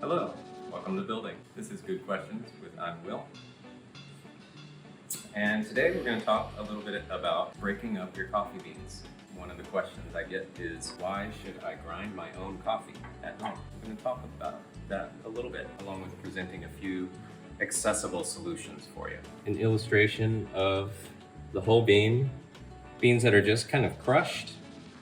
Hello, welcome to Building. This is Good Questions with I'm Will. And today we're going to talk a little bit about breaking up your coffee beans. One of the questions I get is, why should I grind my own coffee at home? I'm going to talk about that a little bit, along with presenting a few accessible solutions for you. An illustration of the whole bean, beans that are just kind of crushed,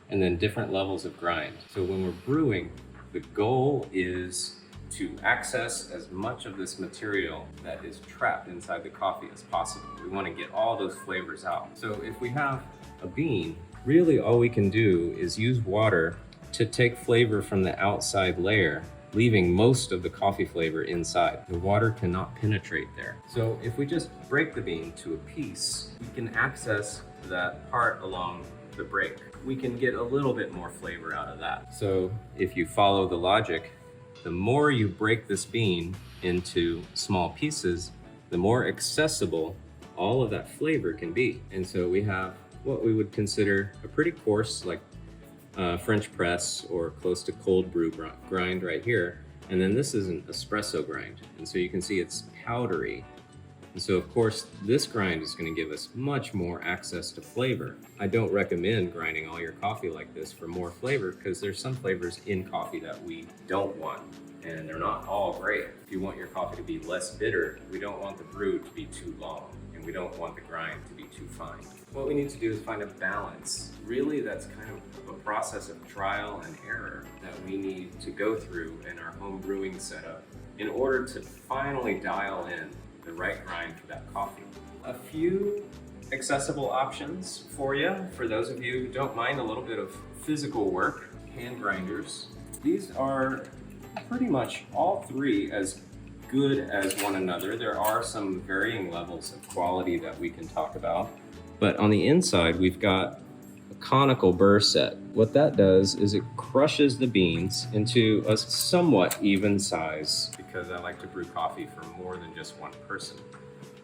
and then different levels of grind. So when we're brewing, the goal is to access as much of this material that is trapped inside the coffee as possible. We want to get all those flavors out. So if we have a bean, really all we can do is use water to take flavor from the outside layer, leaving most of the coffee flavor inside. The water cannot penetrate there. So if we just break the bean to a piece, we can access that part along the break. We can get a little bit more flavor out of that. So if you follow the logic, the more you break this bean into small pieces, the more accessible all of that flavor can be. And so we have what we would consider a pretty coarse, like French press or close to cold brew grind right here. And then this is an espresso grind. And so you can see it's powdery. And so of course, this grind is going to give us much more access to flavor. I don't recommend grinding all your coffee like this for more flavor, because there's some flavors in coffee that we don't want, and they're not all great. If you want your coffee to be less bitter, we don't want the brew to be too long, and we don't want the grind to be too fine. What we need to do is find a balance. Really, that's kind of a process of trial and error that we need to go through in our home brewing setup in order to finally dial in the right grind for that coffee. A few accessible options for you, for those of you who don't mind a little bit of physical work. Hand grinders. These are pretty much all three as good as one another. There are some varying levels of quality that we can talk about. But on the inside, we've got a conical burr set. What that does is it crushes the beans into a somewhat even size, because I like to brew coffee for more than just one person.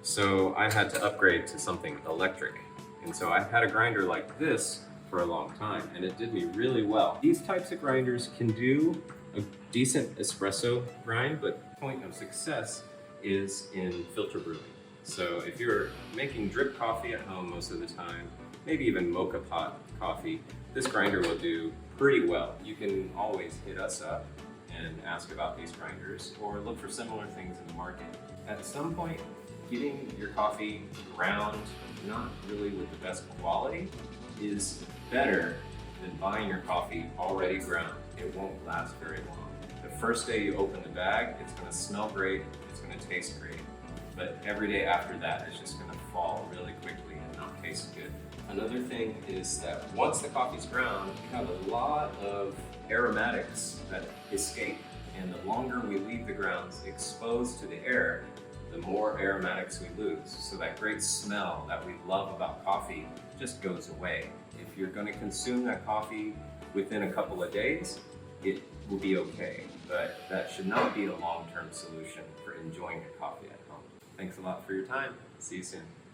So I had to upgrade to something electric. And so I've had a grinder like this for a long time, and it did me really well. These types of grinders can do a decent espresso grind, but the point of success is in filter brewing. So if you're making drip coffee at home most of the time, maybe even mocha pot coffee, this grinder will do pretty well. You can always hit us up and ask about these grinders, or look for similar things in the market. At some point, getting your coffee ground, not really with the best quality, is better than buying your coffee already ground. It won't last very long. The first day you open the bag, it's gonna smell great, it's gonna taste great. But every day after that, it's just gonna fall really quickly and not taste good. Another thing is that once the coffee's ground, you have a lot of aromatics that escape. And the longer we leave the grounds exposed to the air, the more aromatics we lose. So that great smell that we love about coffee just goes away. If you're gonna consume that coffee within a couple of days, it will be okay. But that should not be a long-term solution for enjoying your coffee at home. Thanks a lot for your time. See you soon.